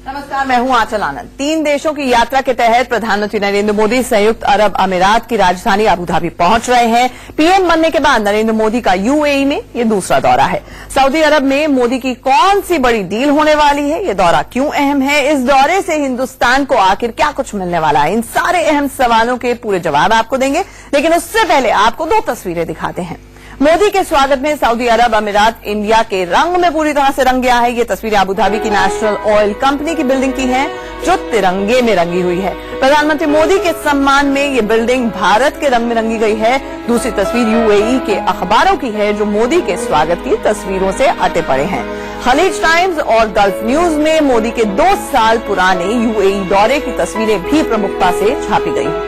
नमस्कार, मैं हूं आंचल आनंद। 3 देशों की यात्रा के तहत प्रधानमंत्री नरेंद्र मोदी संयुक्त अरब अमीरात की राजधानी अबू धाबी पहुंच रहे हैं। पीएम बनने के बाद नरेंद्र मोदी का यूएई में ये दूसरा दौरा है। सऊदी अरब में मोदी की कौन सी बड़ी डील होने वाली है, ये दौरा क्यों अहम है, इस दौरे से हिंदुस्तान को आखिर क्या कुछ मिलने वाला है, इन सारे अहम सवालों के पूरे जवाब आपको देंगे। लेकिन उससे पहले आपको 2 तस्वीरें दिखाते हैं। मोदी के स्वागत में सऊदी अरब अमीरात इंडिया के रंग में पूरी तरह से रंग गया है। ये तस्वीरें अबू धाबी की नेशनल ऑयल कंपनी की बिल्डिंग की हैं, जो तिरंगे में रंगी हुई है। प्रधानमंत्री मोदी के सम्मान में ये बिल्डिंग भारत के रंग में रंगी गई है। दूसरी तस्वीर यूएई के अखबारों की है, जो मोदी के स्वागत की तस्वीरों से अटे पड़े हैं। खलीज टाइम्स और गल्फ न्यूज में मोदी के 2 साल पुराने यूएई दौरे की तस्वीरें भी प्रमुखता से छापी गई हैं।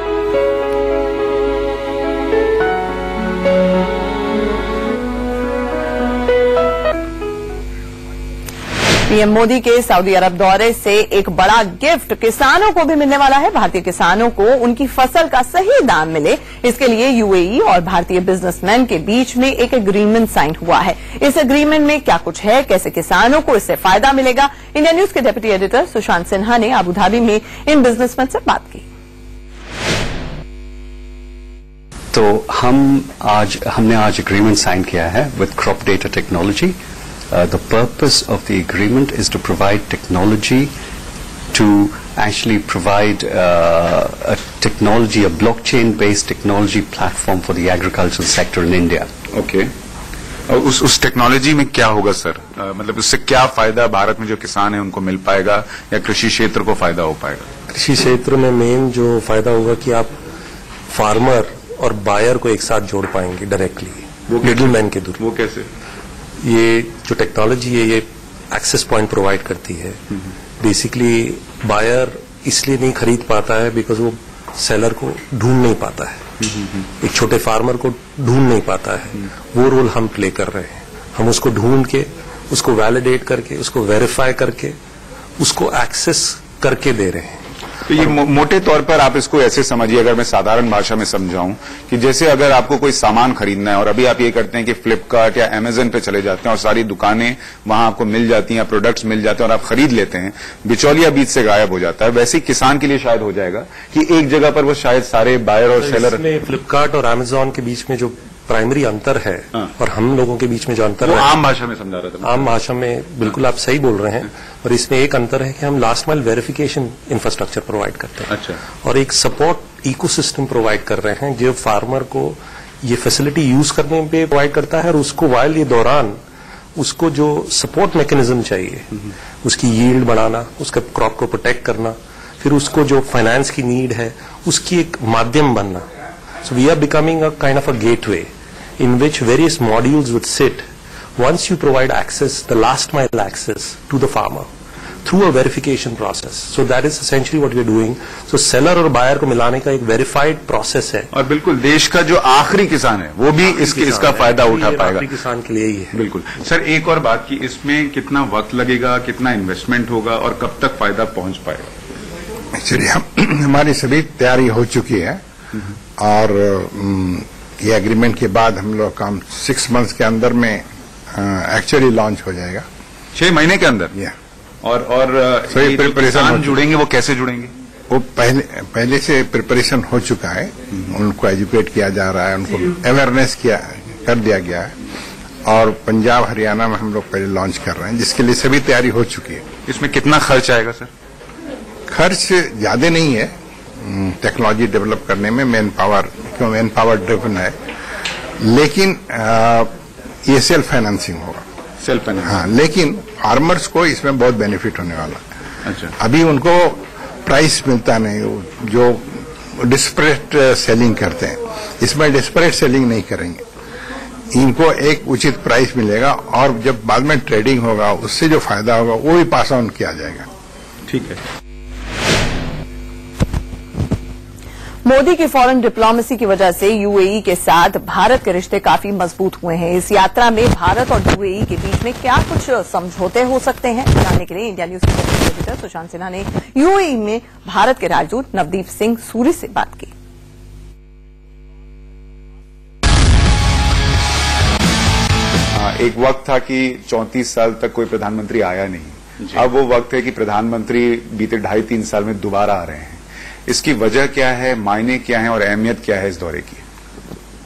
पीएम मोदी के सऊदी अरब दौरे से एक बड़ा गिफ्ट किसानों को भी मिलने वाला है। भारतीय किसानों को उनकी फसल का सही दाम मिले, इसके लिए यूएई और भारतीय बिजनेसमैन के बीच में एक एग्रीमेंट साइन हुआ है। इस एग्रीमेंट में क्या कुछ है, कैसे किसानों को इससे फायदा मिलेगा, इंडिया न्यूज के डिप्टी एडिटर सुशांत सिन्हा ने अबू धाबी में इन बिजनेसमैन से बात की। तो हमने आज एग्रीमेंट साइन किया है with crop data technology. The purpose of the agreement is to provide technology to actually provide a technology, a blockchain-based technology platform for the agricultural sector in India. Okay. उस technology में क्या होगा sir? मतलब उससे क्या फायदा भारत में जो किसान है उनको मिल पाएगा या कृषि क्षेत्र को फायदा हो पाएगा? कृषि क्षेत्र में मेन जो फायदा होगा कि आप फार्मर और बायर को एक साथ जोड़ पाएंगे डायरेक्टली, मिडिल मैन के दूर। वो कैसे? ये जो टेक्नोलॉजी है ये एक्सेस पॉइंट प्रोवाइड करती है। बेसिकली बायर इसलिए नहीं खरीद पाता है बिकॉज वो सेलर को ढूंढ नहीं पाता है, एक छोटे फार्मर को ढूंढ नहीं पाता है। वो रोल हम प्ले कर रहे हैं। हम उसको ढूंढ के, उसको वैलिडेट करके, उसको वेरीफाई करके, उसको एक्सेस करके दे रहे हैं। तो ये मोटे तौर पर आप इसको ऐसे समझिए, अगर मैं साधारण भाषा में समझाऊं, कि जैसे अगर आपको कोई सामान खरीदना है और अभी आप ये करते हैं कि फ्लिपकार्ट या अमेजन पे चले जाते हैं और सारी दुकानें वहां आपको मिल जाती हैं, प्रोडक्ट्स मिल जाते हैं और आप खरीद लेते हैं, बिचौलिया बीच से गायब हो जाता है। वैसे ही किसान के लिए शायद हो जाएगा कि एक जगह पर वो शायद सारे बायर और सेलर। फ्लिपकार्ट और अमेजोन के बीच में जो प्राइमरी अंतर है और हम लोगों के बीच में जो अंतर है, आम भाषा में समझा रहा था। आम भाषा में बिल्कुल आप सही बोल रहे हैं। और इसमें एक अंतर है कि हम last mile verification infrastructure provide करते हैं। अच्छा। और एक सपोर्ट इकोसिस्टम प्रोवाइड कर रहे हैं जो फार्मर को ये फैसिलिटी यूज करने पे प्रोवाइड करता है, और उसको वाइल ये दौरान उसको जो सपोर्ट मैकेनिज्म चाहिए, उसकी यील्ड बढ़ाना, उसका क्रॉप को प्रोटेक्ट करना, फिर उसको जो फाइनेंस की नीड है उसकी एक माध्यम बनना। So we are becoming a kind of a gateway in which various modules would sit once you provide access, the last mile access to the farmer through a verification process. So that is essentially what we are doing. So seller और buyer को मिलाने का एक verified process है। और बिल्कुल देश का जो आखिरी किसान है वो भी इसका फायदा उठा पाएगा। आखिरी किसान के लिए ही है। बिल्कुल सर, एक और बात की, इसमें कितना वक्त लगेगा, कितना इन्वेस्टमेंट होगा और कब तक फायदा पहुंच पाएगा? एक्चुअली हमारी सभी तैयारी हो चुकी है और ये एग्रीमेंट के बाद हम लोग काम 6 मंथ्स के अंदर में एक्चुअली लॉन्च हो जाएगा। 6 महीने के अंदर? या और प्रिपरेशन जुड़ेंगे, वो कैसे जुड़ेंगे? वो पहले से प्रिपरेशन हो चुका है। उनको एजुकेट किया जा रहा है, उनको अवेयरनेस कर दिया गया है, और पंजाब हरियाणा में हम लोग पहले लॉन्च कर रहे हैं, जिसके लिए सभी तैयारी हो चुकी है। इसमें कितना खर्च आएगा सर? खर्च ज्यादा नहीं है टेक्नोलॉजी डेवलप करने में। मैन पावर ड्रिवन है, लेकिन ये सेल्फ फाइनेंसिंग होगा। Self financing? हाँ, लेकिन फार्मर्स को इसमें बहुत बेनिफिट होने वाला है। अच्छा। अभी उनको प्राइस मिलता नहीं, जो डिस्परेट सेलिंग करते हैं, इसमें डिस्परेट सेलिंग नहीं करेंगे। इनको एक उचित प्राइस मिलेगा और जब बाद में ट्रेडिंग होगा उससे जो फायदा होगा वो भी पास ऑन किया जाएगा। ठीक है। मोदी की फॉरेन डिप्लोमेसी की वजह से यूएई के साथ भारत के रिश्ते काफी मजबूत हुए हैं। इस यात्रा में भारत और यूएई के बीच में क्या कुछ समझौते हो सकते हैं, जानने के लिए इंडिया न्यूज के एडिटर सुशांत सिन्हा ने यूएई में भारत के राजदूत नवदीप सिंह सूरी से बात की। एक वक्त था कि 34 साल तक कोई प्रधानमंत्री आया नहीं, अब वो वक्त है कि प्रधानमंत्री बीते 2.5-3 साल में दोबारा आ रहे हैं। इसकी वजह क्या है, मायने क्या है और अहमियत क्या है इस दौरे की?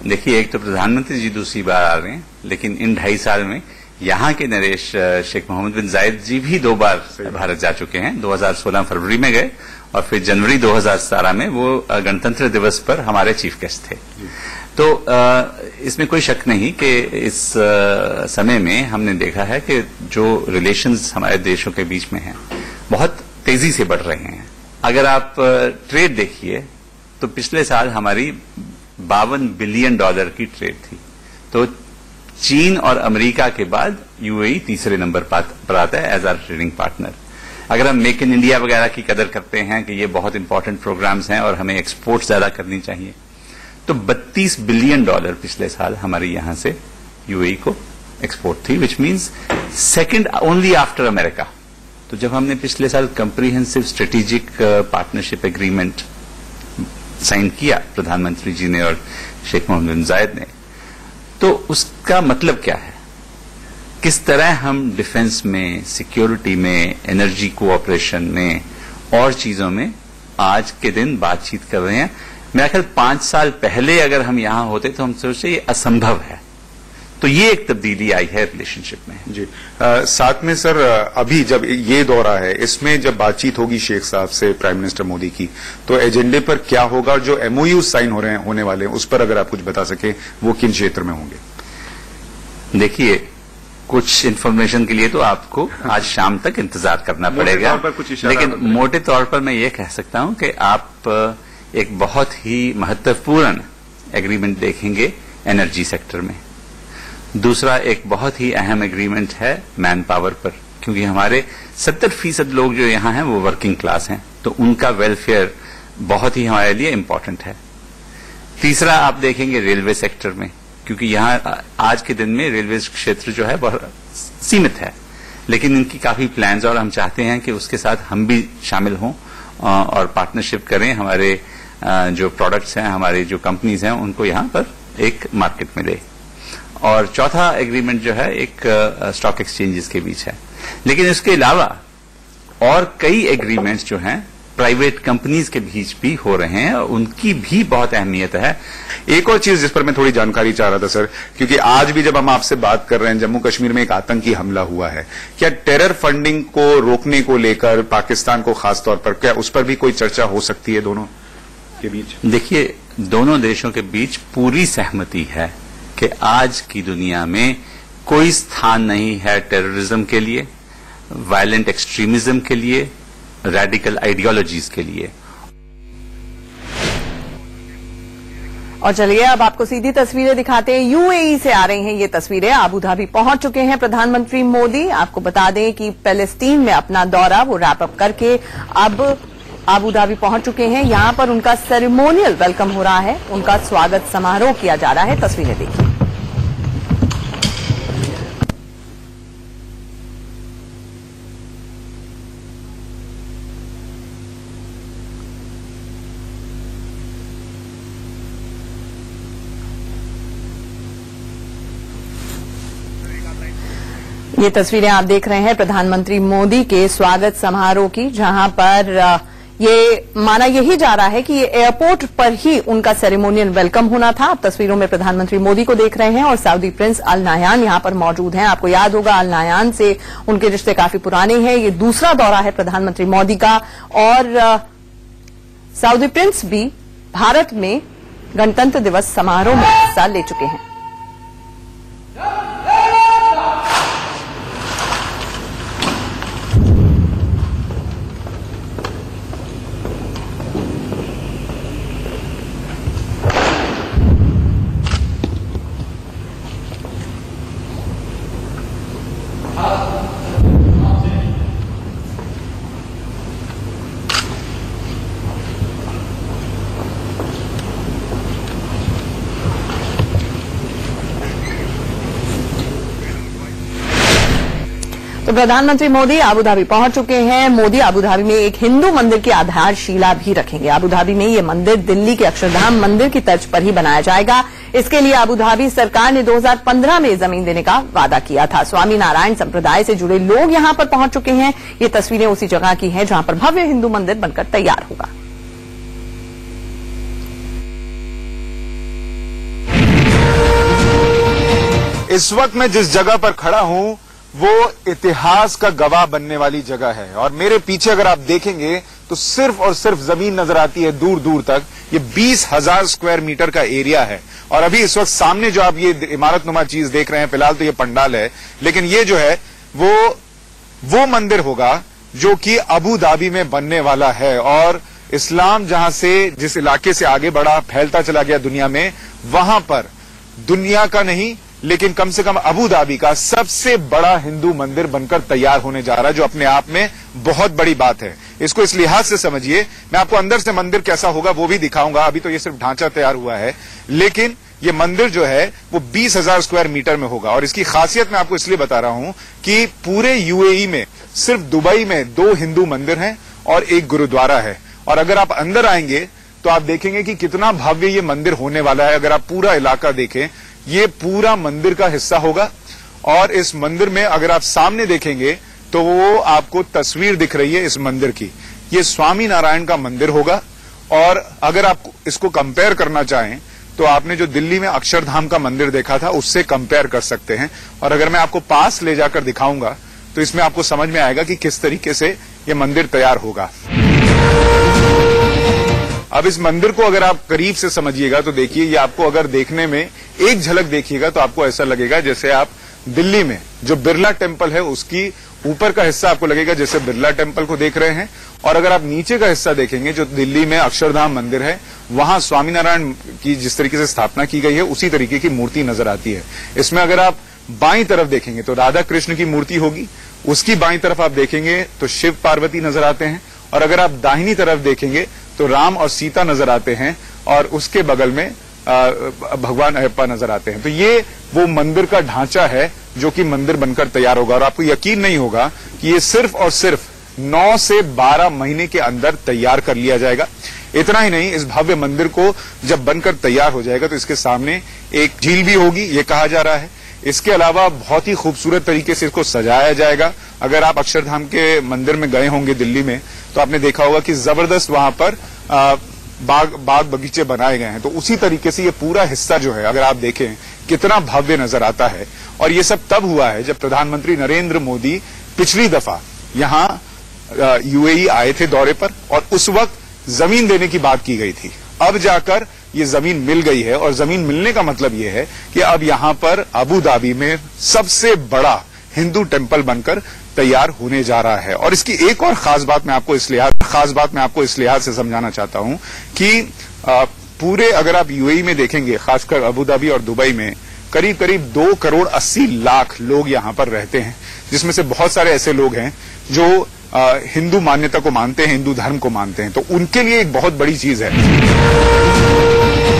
देखिए, एक तो प्रधानमंत्री जी दूसरी बार आ रहे हैं, लेकिन इन 2.5 साल में यहाँ के नरेश शेख मोहम्मद बिन जायद जी भी 2 बार भारत जा चुके हैं। 2016 फरवरी में गए और फिर जनवरी 2017 में वो गणतंत्र दिवस पर हमारे चीफ गेस्ट थे। तो इसमें कोई शक नहीं कि इस समय में हमने देखा है कि जो रिलेशंस हमारे देशों के बीच में हैं बहुत तेजी से बढ़ रहे हैं। अगर आप ट्रेड देखिए तो पिछले साल हमारी $52 बिलियन की ट्रेड थी। तो चीन और अमेरिका के बाद यूएई तीसरे नंबर पर आता है एज आर ट्रेडिंग पार्टनर। अगर हम मेक इन इंडिया वगैरह की कदर करते हैं कि ये बहुत इंपॉर्टेंट प्रोग्राम्स हैं और हमें एक्सपोर्ट ज्यादा करनी चाहिए, तो $32 बिलियन पिछले साल हमारे यहां से यूएई को एक्सपोर्ट थी, which means second only after America. तो जब हमने पिछले साल comprehensive strategic partnership agreement sign किया प्रधानमंत्री जी ने और शेख मोहम्मद बिन जायद ने, तो उसका मतलब क्या है, किस तरह हम डिफेंस में, सिक्योरिटी में, एनर्जी कोऑपरेशन में और चीजों में आज के दिन बातचीत कर रहे हैं। मेरा ख्याल 5 साल पहले अगर हम यहां होते तो हम सोचते ये असंभव है। तो ये एक तब्दीली आई है रिलेशनशिप में जी। साथ में सर, अभी जब ये दौरा है, इसमें जब बातचीत होगी शेख साहब से प्राइम मिनिस्टर मोदी की, तो एजेंडे पर क्या होगा और जो एमओयू साइन होने वाले हैं उस पर अगर आप कुछ बता सके, वो किन क्षेत्र में होंगे? देखिए, कुछ इन्फॉर्मेशन के लिए तो आपको आज शाम तक इंतजार करना पड़ेगा, लेकिन मोटे तौर पर मैं ये कह सकता हूं कि आप एक बहुत ही महत्वपूर्ण एग्रीमेंट देखेंगे एनर्जी सेक्टर में। दूसरा एक बहुत ही अहम एग्रीमेंट है मैन पावर पर, क्योंकि हमारे 70% लोग जो यहां हैं वो वर्किंग क्लास हैं, तो उनका वेलफेयर बहुत ही हमारे लिए इंपॉर्टेंट है। तीसरा आप देखेंगे रेलवे सेक्टर में, क्योंकि यहां आज के दिन में रेलवे क्षेत्र जो है बहुत सीमित है, लेकिन इनकी काफी प्लान्स और हम चाहते हैं कि उसके साथ हम भी शामिल हों और पार्टनरशिप करें। हमारे जो प्रोडक्ट्स हैं, हमारी जो कंपनीज हैं, उनको यहां पर एक मार्केट मिले। और चौथा एग्रीमेंट जो है एक स्टॉक एक्सचेंजेस के बीच है। लेकिन इसके अलावा और कई एग्रीमेंट्स जो हैं प्राइवेट कंपनीज के बीच भी हो रहे हैं और उनकी भी बहुत अहमियत है। एक और चीज जिस पर मैं थोड़ी जानकारी चाह रहा था सर, क्योंकि आज भी जब हम आपसे बात कर रहे हैं, जम्मू कश्मीर में एक आतंकी हमला हुआ है, क्या टेरर फंडिंग को रोकने को लेकर पाकिस्तान को खासतौर पर, क्या उस पर भी कोई चर्चा हो सकती है दोनों के बीच? देखिए, दोनों देशों के बीच पूरी सहमति है कि आज की दुनिया में कोई स्थान नहीं है टेररिज्म के लिए, वायलेंट एक्सट्रीमिज्म के लिए, रेडिकल आइडियोलॉजीज के लिए। और चलिए अब आपको सीधी तस्वीरें दिखाते हैं। यूएई से आ रही हैं ये तस्वीरें। आबू धाबी पहुंच चुके हैं प्रधानमंत्री मोदी। आपको बता दें कि पैलेस्टीन में अपना दौरा वो रैप अप करके अब आबू धाबी पहुंच चुके हैं। यहां पर उनका सेरेमोनियल वेलकम हो रहा है, उनका स्वागत समारोह किया जा रहा है। तस्वीरें देखिए। ये तस्वीरें आप देख रहे हैं प्रधानमंत्री मोदी के स्वागत समारोह की, जहां पर ये माना यही जा रहा है कि ये एयरपोर्ट पर ही उनका सेरेमोनियल वेलकम होना था। आप तस्वीरों में प्रधानमंत्री मोदी को देख रहे हैं और सऊदी प्रिंस अल नाह्यान यहां पर मौजूद हैं। आपको याद होगा अल नाह्यान से उनके रिश्ते काफी पुराने हैं। ये दूसरा दौरा है प्रधानमंत्री मोदी का और सऊदी प्रिंस भी भारत में गणतंत्र दिवस समारोह में हिस्सा ले चुके हैं। तो प्रधानमंत्री मोदी आबू धाबी पहुंच चुके हैं। मोदी आबू धाबी में एक हिंदू मंदिर की आधारशिला भी रखेंगे। आबू धाबी में ये मंदिर दिल्ली के अक्षरधाम मंदिर की तर्ज पर ही बनाया जाएगा। इसके लिए अबू धाबी सरकार ने 2015 में जमीन देने का वादा किया था। स्वामी नारायण संप्रदाय से जुड़े लोग यहां पर पहुंच चुके हैं। ये तस्वीरें उसी जगह की हैं जहां पर भव्य हिंदू मंदिर बनकर तैयार होगा। इस वक्त मैं जिस जगह पर खड़ा हूं वो इतिहास का गवाह बनने वाली जगह है और मेरे पीछे अगर आप देखेंगे तो सिर्फ और सिर्फ जमीन नजर आती है दूर दूर तक। ये 20,000 स्क्वायर मीटर का एरिया है और अभी इस वक्त सामने जो आप ये इमारत नुमा चीज देख रहे हैं, फिलहाल तो ये पंडाल है, लेकिन ये जो है वो मंदिर होगा जो कि अबू धाबी में बनने वाला है। और इस्लाम जहां से जिस इलाके से आगे बढ़ा, फैलता चला गया दुनिया में, वहां पर दुनिया का नहीं लेकिन कम से कम अबू धाबी का सबसे बड़ा हिंदू मंदिर बनकर तैयार होने जा रहा है, जो अपने आप में बहुत बड़ी बात है। इसको इस लिहाज से समझिए, मैं आपको अंदर से मंदिर कैसा होगा वो भी दिखाऊंगा। अभी तो ये सिर्फ ढांचा तैयार हुआ है, लेकिन ये मंदिर जो है वो 20,000 स्क्वायर मीटर में होगा। और इसकी खासियत मैं आपको इसलिए बता रहा हूं कि पूरे यूएई में सिर्फ दुबई में 2 हिंदू मंदिर हैं और 1 गुरुद्वारा है। और अगर आप अंदर आएंगे तो आप देखेंगे कि कितना भव्य ये मंदिर होने वाला है। अगर आप पूरा इलाका देखें, ये पूरा मंदिर का हिस्सा होगा। और इस मंदिर में अगर आप सामने देखेंगे तो वो आपको तस्वीर दिख रही है इस मंदिर की, ये स्वामी नारायण का मंदिर होगा। और अगर आप इसको कंपेयर करना चाहें तो आपने जो दिल्ली में अक्षरधाम का मंदिर देखा था उससे कंपेयर कर सकते हैं। और अगर मैं आपको पास ले जाकर दिखाऊंगा तो इसमें आपको समझ में आएगा कि किस तरीके से ये मंदिर तैयार होगा। अब इस मंदिर को अगर आप करीब से समझिएगा तो देखिए, ये आपको अगर देखने में एक झलक देखिएगा तो आपको ऐसा लगेगा जैसे आप दिल्ली में जो बिरला टेम्पल है उसकी ऊपर का हिस्सा आपको लगेगा जैसे बिरला टेम्पल को देख रहे हैं। और अगर आप नीचे का हिस्सा देखेंगे जो दिल्ली में अक्षरधाम मंदिर है, वहां स्वामीनारायण की जिस तरीके से स्थापना की गई है उसी तरीके की मूर्ति नजर आती है। इसमें अगर आप बाईं तरफ देखेंगे तो राधा कृष्ण की मूर्ति होगी, उसकी बाईं तरफ आप देखेंगे तो शिव पार्वती नजर आते हैं, और अगर आप दाहिनी तरफ देखेंगे तो राम और सीता नजर आते हैं, और उसके बगल में भगवान अयप्पा नजर आते हैं। तो ये वो मंदिर का ढांचा है जो कि मंदिर बनकर तैयार होगा। और आपको यकीन नहीं होगा कि ये सिर्फ और सिर्फ 9 से 12 महीने के अंदर तैयार कर लिया जाएगा। इतना ही नहीं, इस भव्य मंदिर को जब बनकर तैयार हो जाएगा तो इसके सामने एक झील भी होगी, ये कहा जा रहा है। इसके अलावा बहुत ही खूबसूरत तरीके से इसको सजाया जाएगा। अगर आप अक्षरधाम के मंदिर में गए होंगे दिल्ली में तो आपने देखा होगा कि जबरदस्त वहां पर बाग बगीचे बनाए गए हैं। तो उसी तरीके से ये पूरा हिस्सा जो है अगर आप देखें कितना भव्य नजर आता है। और ये सब तब हुआ है जब प्रधानमंत्री नरेंद्र मोदी पिछली दफा यहां यूएई आए थे दौरे पर, और उस वक्त जमीन देने की बात की गई थी। अब जाकर ये जमीन मिल गई है, और जमीन मिलने का मतलब ये है कि अब यहां पर अबू धाबी में सबसे बड़ा हिंदू टेम्पल बनकर तैयार होने जा रहा है। और इसकी एक और खास बात मैं आपको इस लिहाज से समझाना चाहता हूं कि पूरे अगर आप यूएई में देखेंगे, खासकर अबू धाबी और दुबई में करीब करीब 2 करोड़ 80 लाख लोग यहां पर रहते हैं, जिसमें से बहुत सारे ऐसे लोग हैं जो हिंदू मान्यता को मानते हैं, हिंदू धर्म को मानते हैं। तो उनके लिए एक बहुत बड़ी चीज है।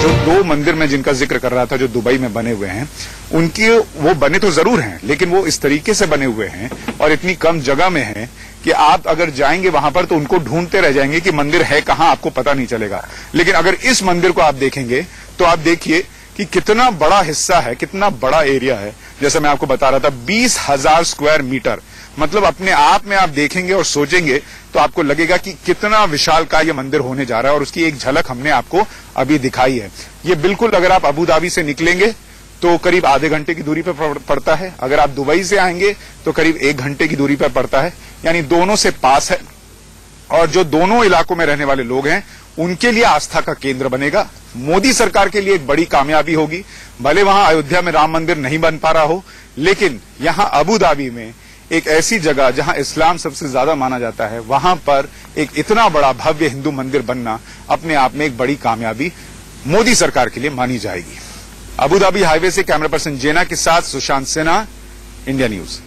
जो 2 मंदिर में जिनका जिक्र कर रहा था जो दुबई में बने हुए हैं, उनके वो बने तो जरूर हैं, लेकिन वो इस तरीके से बने हुए हैं और इतनी कम जगह में हैं कि आप अगर जाएंगे वहां पर तो उनको ढूंढते रह जाएंगे कि मंदिर है कहां, आपको पता नहीं चलेगा। लेकिन अगर इस मंदिर को आप देखेंगे तो आप देखिए कि कितना बड़ा हिस्सा है, कितना बड़ा एरिया है। जैसा मैं आपको बता रहा था, 20,000 स्क्वायर मीटर, मतलब अपने आप में आप देखेंगे और सोचेंगे तो आपको लगेगा कि कितना विशालकाय ये मंदिर होने जा रहा है। और उसकी एक झलक हमने आपको अभी दिखाई है। ये बिल्कुल अगर आप अबू धाबी से निकलेंगे तो करीब आधे घंटे की दूरी पर पड़ता है, अगर आप दुबई से आएंगे तो करीब 1 घंटे की दूरी पर पड़ता है, यानी दोनों से पास है। और जो दोनों इलाकों में रहने वाले लोग हैं उनके लिए आस्था का केंद्र बनेगा। मोदी सरकार के लिए एक बड़ी कामयाबी होगी। भले वहां अयोध्या में राम मंदिर नहीं बन पा रहा हो, लेकिन यहां अबू धाबी में एक ऐसी जगह जहां इस्लाम सबसे ज्यादा माना जाता है, वहां पर एक इतना बड़ा भव्य हिंदू मंदिर बनना अपने आप में एक बड़ी कामयाबी मोदी सरकार के लिए मानी जाएगी। अबू धाबी हाईवे से कैमरा पर्सन जेना के साथ सुशांत सिन्हा, इंडिया न्यूज।